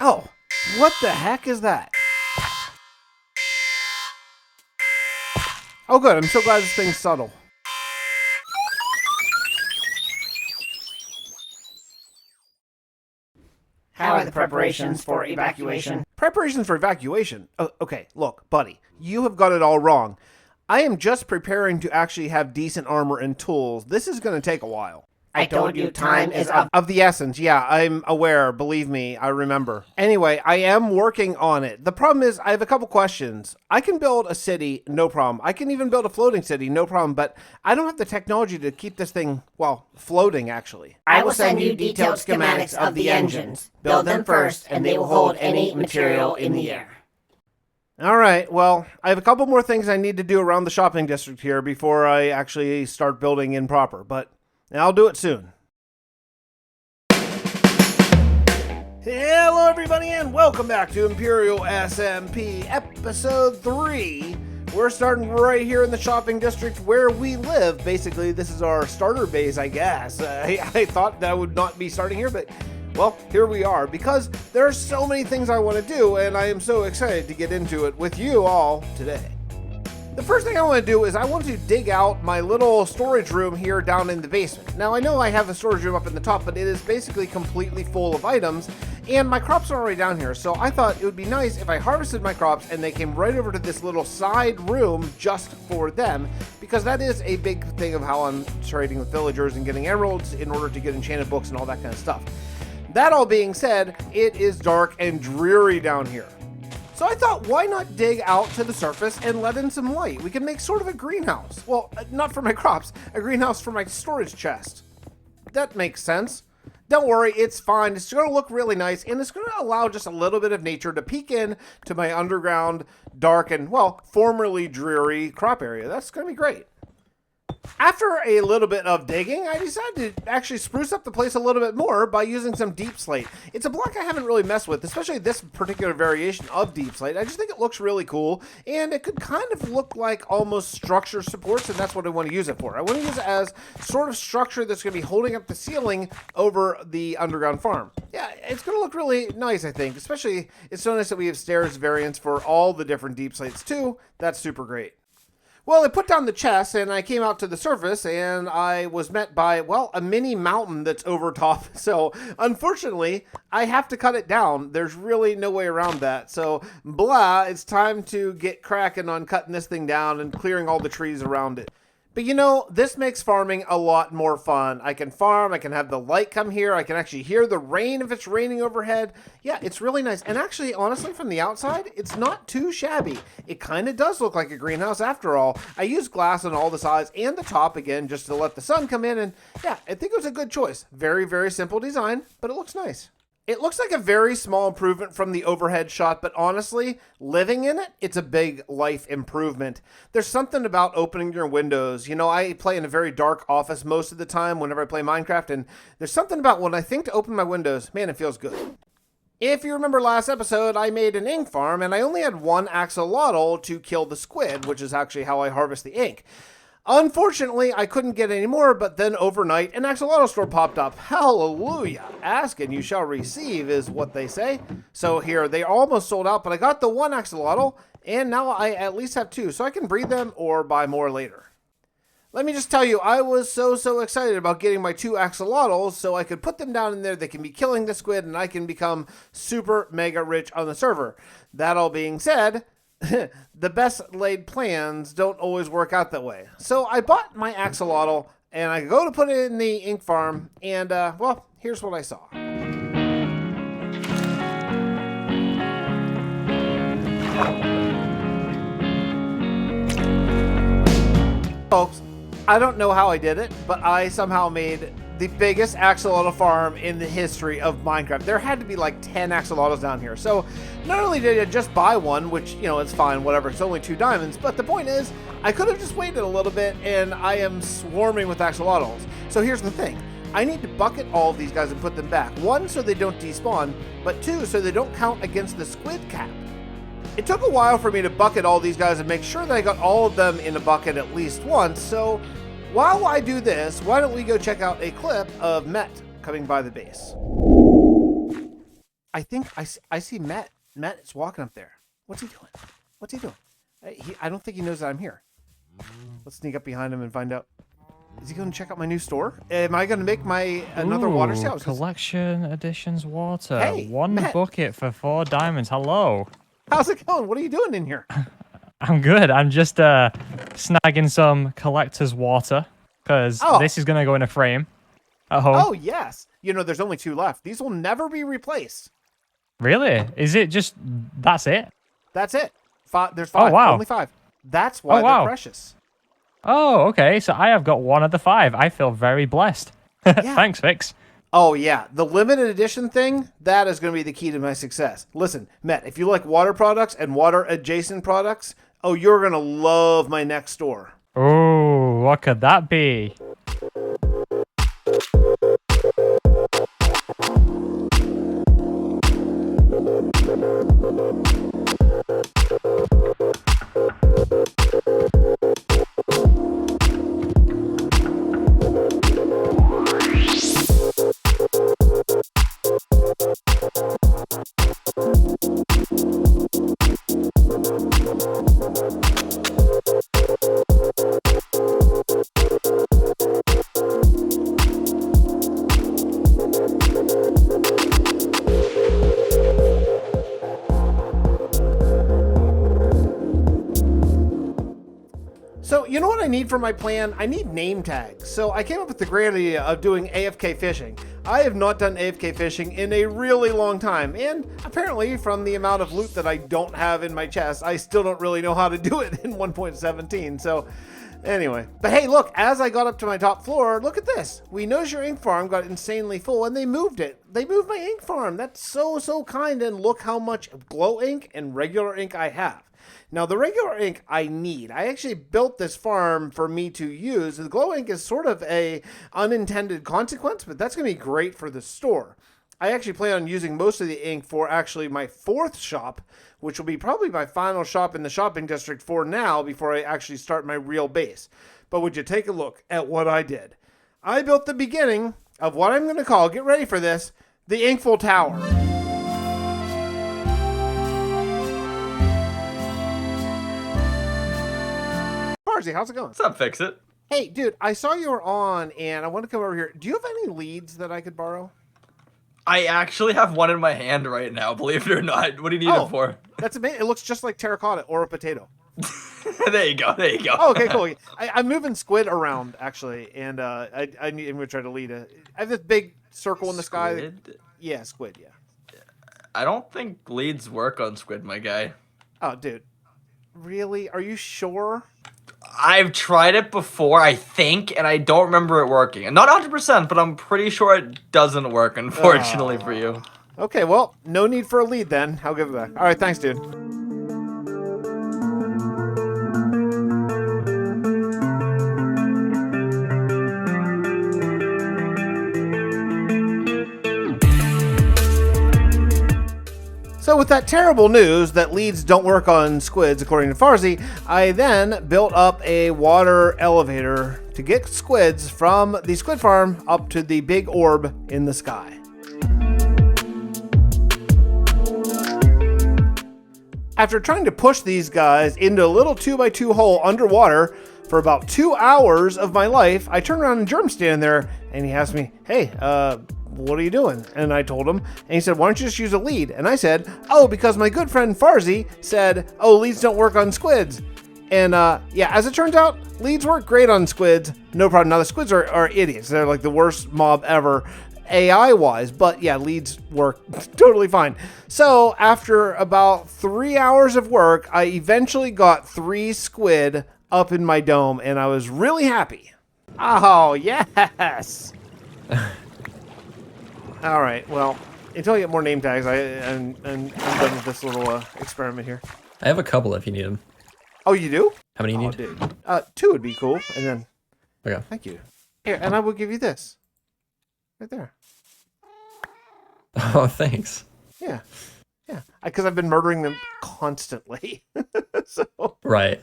Oh, what the heck is that? Oh good, I'm so glad this thing's subtle. How are the preparations for evacuation? Preparations for evacuation? Oh, okay, look, buddy, you have got it all wrong. I am just preparing to actually have decent armor and tools. This is going to take a while. I told you time is of the essence. Yeah, I'm aware. Believe me, I remember. Anyway, I am working on it. The problem is I have a couple questions. I can build a city, no problem. I can even build a floating city, no problem. But I don't have the technology to keep this thing, well, floating, actually. I will send you detailed schematics of the engines. Build them first, and they will hold any material in the air. All right, well, I have a couple more things I need to do around the shopping district here before I actually start building in proper, but I'll do it soon. Hello everybody and welcome back to Imperial SMP episode 3. We're starting right here in the shopping district where we live. Basically, this is our starter base, I guess. I thought that I would not be starting here, but well, here we are because there are so many things I want to do and I am so excited to get into it with you all today. The first thing I want to do is I want to dig out my little storage room here down in the basement. Now I know I have a storage room up in the top, but it is basically completely full of items and my crops are already down here. So I thought it would be nice if I harvested my crops and they came right over to this little side room just for them, because that is a big thing of how I'm trading with villagers and getting emeralds in order to get enchanted books and all that kind of stuff. That all being said, it is dark and dreary down here. So I thought, why not dig out to the surface and let in some light? We can make sort of a greenhouse. Well, not for my crops, a greenhouse for my storage chest. That makes sense. Don't worry, it's fine. It's going to look really nice, and it's going to allow just a little bit of nature to peek in to my underground, dark, and, well, formerly dreary crop area. That's going to be great. After a little bit of digging, I decided to actually spruce up the place a little bit more by using some deep slate. It's a block I haven't really messed with, especially this particular variation of deep slate. I just think it looks really cool, and it could kind of look like almost structure supports, and that's what I want to use it for. I want to use it as sort of structure that's going to be holding up the ceiling over the underground farm. Yeah, it's going to look really nice, I think, especially it's so nice that we have stairs variants for all the different deep slates too. That's super great. Well, I put down the chest and I came out to the surface and I was met by, well, a mini mountain that's over top. So unfortunately, I have to cut it down. There's really no way around that. So blah, it's time to get cracking on cutting this thing down and clearing all the trees around it. But you know, this makes farming a lot more fun. I can farm, I can have the light come here, I can actually hear the rain if it's raining overhead. Yeah, it's really nice. And actually, honestly, from the outside, it's not too shabby. It kind of does look like a greenhouse after all. I used glass on all the sides and the top again just to let the sun come in. And yeah, I think it was a good choice. Very, very simple design, but it looks nice. It looks like a very small improvement from the overhead shot, but honestly, living in it, it's a big life improvement. There's something about opening your windows. You know, I play in a very dark office most of the time whenever I play Minecraft, and there's something about when I think to open my windows, man, it feels good. If you remember last episode, I made an ink farm, and I only had one axolotl to kill the squid, which is actually how I harvest the ink. Unfortunately, I couldn't get any more, but then overnight, an axolotl store popped up. Hallelujah. Ask and you shall receive is what they say. So here, they almost sold out, but I got the one axolotl, and now I at least have two, so I can breed them or buy more later. Let me just tell you, I was so excited about getting my two axolotls so I could put them down in there. They can be killing the squid, and I can become super mega rich on the server. That all being said, the best laid plans don't always work out that way. So I bought my axolotl and I go to put it in the ink farm and, well, here's what I saw. Folks, I don't know how I did it, but I somehow made the biggest axolotl farm in the history of Minecraft. There had to be like 10 axolotls down here. So not only did I just buy one, which, you know, it's fine, whatever, it's only 2 diamonds, but the point is, I could have just waited a little bit and I am swarming with axolotls. So here's the thing. I need to bucket all of these guys and put them back. 1, so they don't despawn, but 2, so they don't count against the squid cap. It took a while for me to bucket all these guys and make sure that I got all of them in a bucket at least once, so while I do this, why don't we go check out a clip of Met coming by the base. I think I see Matt. Matt is walking up there. What's he doing? What's he doing? I don't think he knows that I'm here. Let's sneak up behind him and find out. Is he going to check out my new store? Am I going to make my another water sale? Collection editions water. Hey, One Matt. bucket for 4 diamonds. Hello. How's it going? What are you doing in here? I'm good. I'm just snagging some collector's water because this is going to go in a frame at home. Oh, yes. You know, there's only 2 left. These will never be replaced. Really? Is it just, that's it? That's it. There's 5. Oh, wow. Only 5. That's why they're precious. Oh, okay. So I have got 1 of the 5. I feel very blessed. Yeah. Thanks, Fix. Oh, yeah. The limited edition thing, that is going to be the key to my success. Listen, Matt, if you like water products and water-adjacent products, oh, you're going to love my next store. Oh, what could that be? So, you know what I need for my plan? I need name tags. So I came up with the great idea of doing AFK fishing. I have not done AFK fishing in a really long time, and apparently from the amount of loot that I don't have in my chest, I still don't really know how to do it in 1.17. So anyway, but hey, look, as I got up to my top floor, look at this. We noticed your ink farm got insanely full and they moved it. They moved my ink farm. That's so kind, and look how much glow ink and regular ink I have. Now, the regular ink I need. I actually built this farm for me to use. The glow ink is sort of a unintended consequence, but that's going to be great for the store. I actually plan on using most of the ink for actually my 4th shop, which will be probably my final shop in the shopping district for now before I actually start my real base. But would you take a look at what I did? I built the beginning of what I'm going to call, get ready for this, the Inkffel Tower. How's it going? What's up, Fixxitt? Hey, dude, I saw you were on, and I want to come over here. Do you have any leads that I could borrow? I actually have one in my hand right now, believe it or not. What do you need it for? That's amazing. It looks just like terracotta or a potato. There you go. There you go. Oh, okay, cool. I'm moving squid around, actually, and I'm going to try to lead I have this big circle in the sky. Squid? Yeah, squid, yeah. I don't think leads work on squid, my guy. Oh, dude. Really? Are you sure? I've tried it before, I think, and I don't remember it working. And not 100%, but I'm pretty sure it doesn't work, unfortunately, for you. Okay, well, no need for a lead then. I'll give it back. All right, thanks, dude. So with that terrible news that leads don't work on squids, according to Farzy, I then built up a water elevator to get squids from the squid farm up to the big orb in the sky. After trying to push these guys into a little 2x2 hole underwater for about 2 hours of my life, I turned around and Jerm's standing there and he asked me, hey, what are you doing? And I told him, and he said, why don't you just use a lead? And I said, oh, because my good friend Farzy said, oh, leads don't work on squids. And yeah, as it turns out, leads work great on squids. No problem. Now, the squids are idiots. They're like the worst mob ever, AI-wise. But yeah, leads work totally fine. So after about 3 hours of work, I eventually got 3 squid up in my dome, and I was really happy. Oh, yes. All right, well, until I get more name tags, I'm done with this little experiment here. I have a couple if you need them. Oh, you do? How many you need? Dude. 2 would be cool, and then... Okay. Thank you. Here, and I will give you this. Right there. Oh, thanks. Yeah. Yeah. Because I've been murdering them constantly. So... Right.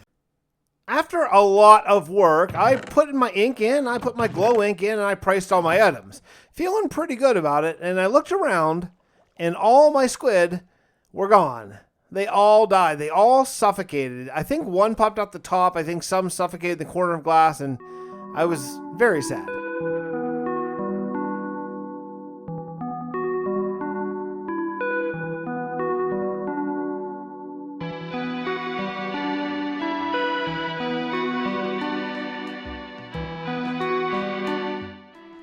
After a lot of work, I put my ink in, I put my glow ink in, and I priced all my items. Feeling pretty good about it, and I looked around, and all my squid were gone. They all died. They all suffocated. I think one popped out the top. I think some suffocated the corner of glass, and I was very sad.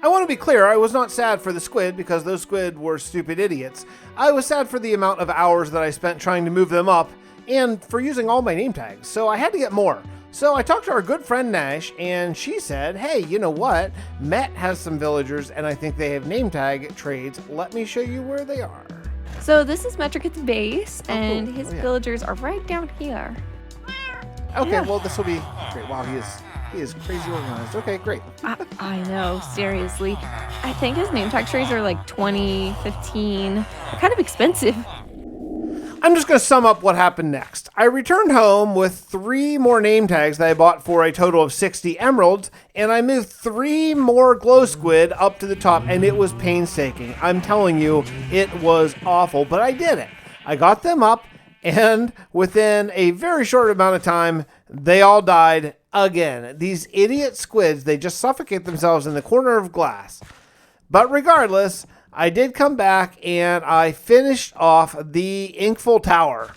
I want to be clear, I was not sad for the squid because those squid were stupid idiots. I was sad for the amount of hours that I spent trying to move them up and for using all my name tags, so I had to get more. So I talked to our good friend Nash, and she said, hey, you know what? Met has some villagers, and I think they have name tag trades. Let me show you where they are. So this is Metricate's base, and cool. his Oh, yeah. villagers are right down here. Okay, well, this will be great. Wow, he is crazy organized. Okay, great. I know, seriously. I think his name tag trays are like 20, 15. They're kind of expensive. I'm just going to sum up what happened next. I returned home with 3 more name tags that I bought for a total of 60 emeralds, and I moved 3 more glow squid up to the top, and it was painstaking. I'm telling you, it was awful, but I did it. I got them up, and within a very short amount of time, they all died again. These idiot squids, they just suffocate themselves in the corner of glass. But regardless, I did come back and I finished off the Inkffel Tower.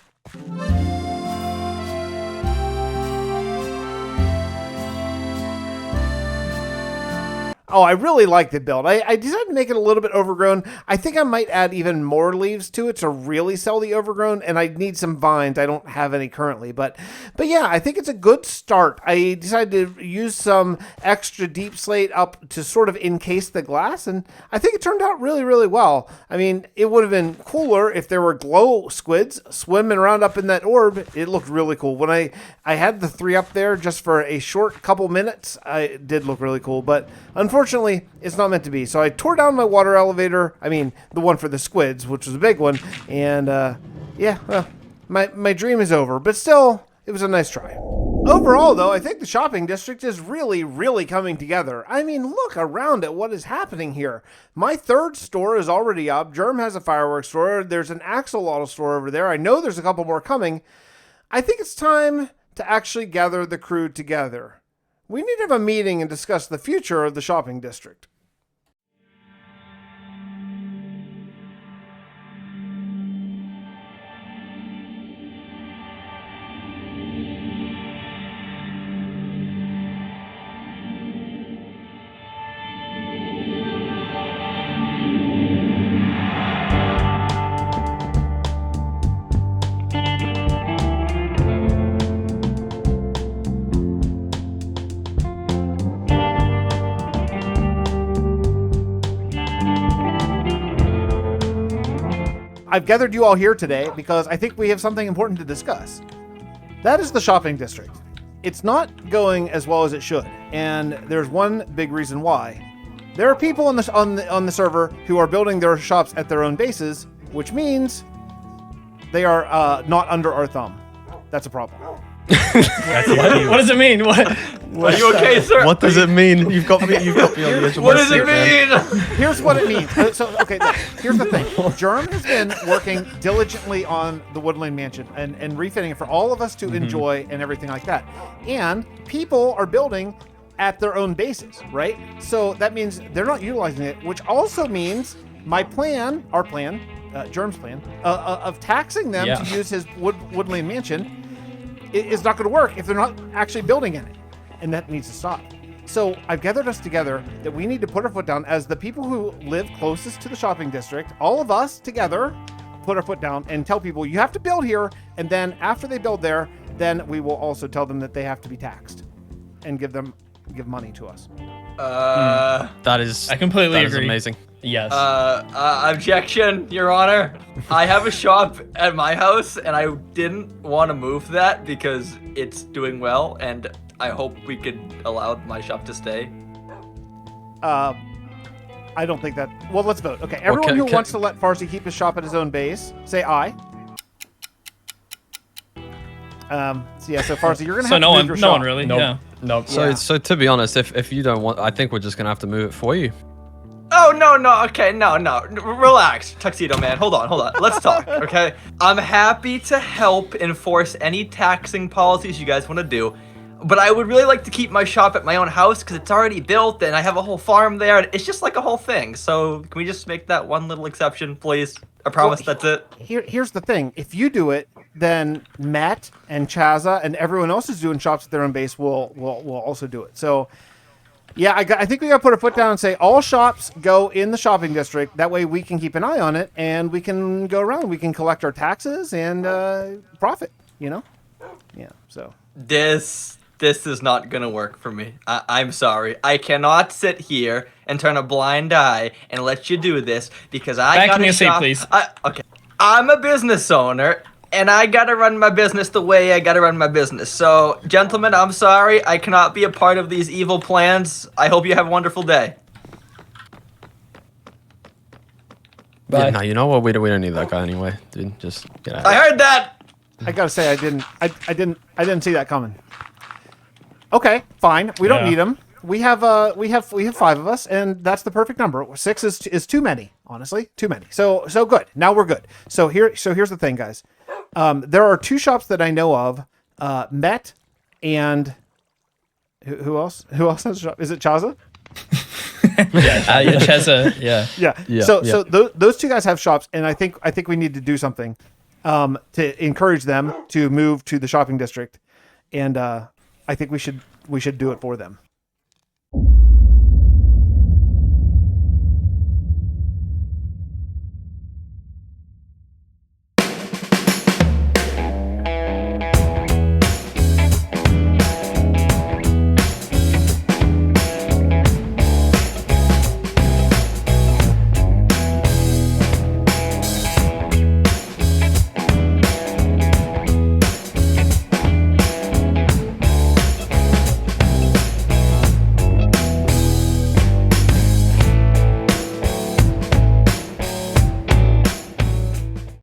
Oh, I really like the build. I decided to make it a little bit overgrown. I think I might add even more leaves to it to really sell the overgrown, and I need some vines. I don't have any currently, but yeah, I think it's a good start. I decided to use some extra deep slate up to sort of encase the glass, and I think it turned out really, really well. I mean, it would have been cooler if there were glow squids swimming around up in that orb. It looked really cool. When I had the 3 up there just for a short couple minutes, it did look really cool, but unfortunately, it's not meant to be. So I tore down my water elevator. I mean, the one for the squids, which was a big one. And yeah, well, my dream is over. But still, it was a nice try. Overall, though, I think the shopping district is really, really coming together. I mean, look around at what is happening here. My 3rd store is already up. Jerm has a fireworks store. There's an axolotl store over there. I know there's a couple more coming. I think it's time to actually gather the crew together. We need to have a meeting and discuss the future of the shopping district. I've gathered you all here today because I think we have something important to discuss. That is the shopping district. It's not going as well as it should, and there's one big reason why. There are people on the server who are building their shops at their own bases, which means they are not under our thumb. That's a problem. What does it mean? Are you okay, sir? What does it mean? You've got me on the edge of What my does seat, it man. mean? Here's what it means. Okay, look, here's the thing. Jerm has been working diligently on the Woodland Mansion and refitting it for all of us to enjoy and everything like that. And people are building at their own bases, right? So that means they're not utilizing it, which also means our plan, Jerm's plan, of taxing them to use his Woodland Mansion is not going to work if they're not actually building in it. And that needs to stop. So I've gathered us together that we need to put our foot down as the people who live closest to the shopping district. All of us together put our foot down and tell people you have to build here, and then after they build there, then we will also tell them that they have to be taxed and give money to us. That is. I completely agree. Amazing. Yes. Objection, Your Honor. I have a shop at my house, and I didn't want to move that because it's doing well, and I hope we could allow my shop to stay. I don't think that. Well, let's vote. Okay, everyone who wants to let Farsi keep his shop at his own base, say aye. So Farsi, you're gonna have to move your shop. No one really. Nope. Yeah. Nope. Yeah. So to be honest, if you don't want, I think we're just gonna have to move it for you. Oh, no, okay, no. Relax, Tuxedo Man. Hold on. Let's talk, okay? I'm happy to help enforce any taxing policies you guys want to do, but I would really like to keep my shop at my own house because it's already built and I have a whole farm there. And it's just like a whole thing. So can we just make that one little exception, please? I promise that's it. Here's the thing. If you do it, then Matt and Chaza and everyone else who's doing shops at their own base will also do it. So, yeah, I think we got to put a foot down and say all shops go in the shopping district. That way we can keep an eye on it and we can go around. We can collect our taxes and profit, you know? Yeah, so. This is not gonna work for me. I'm sorry. I cannot sit here and turn a blind eye and let you do this because I Back in gotta your seat, shop. please. Okay. I'm a business owner and I gotta run my business the way I gotta run my business. So, gentlemen, I'm sorry. I cannot be a part of these evil plans. I hope you have a wonderful day. Bye. Yeah, no, you know what? We don't need that guy anyway, dude. Just get out. I heard that. I gotta say, I didn't see that coming. Okay, fine. We don't need them. We have 5 of us, and that's the perfect number. 6 is too many, honestly, too many. So good. Now we're good. So here's the thing, guys. There are 2 shops that I know of. Met and who else? Who else has a shop? Is it Chaza? Yeah, Cheza, yeah. Yeah. So those 2 guys have shops, and I think we need to do something to encourage them to move to the shopping district, and I think we should do it for them.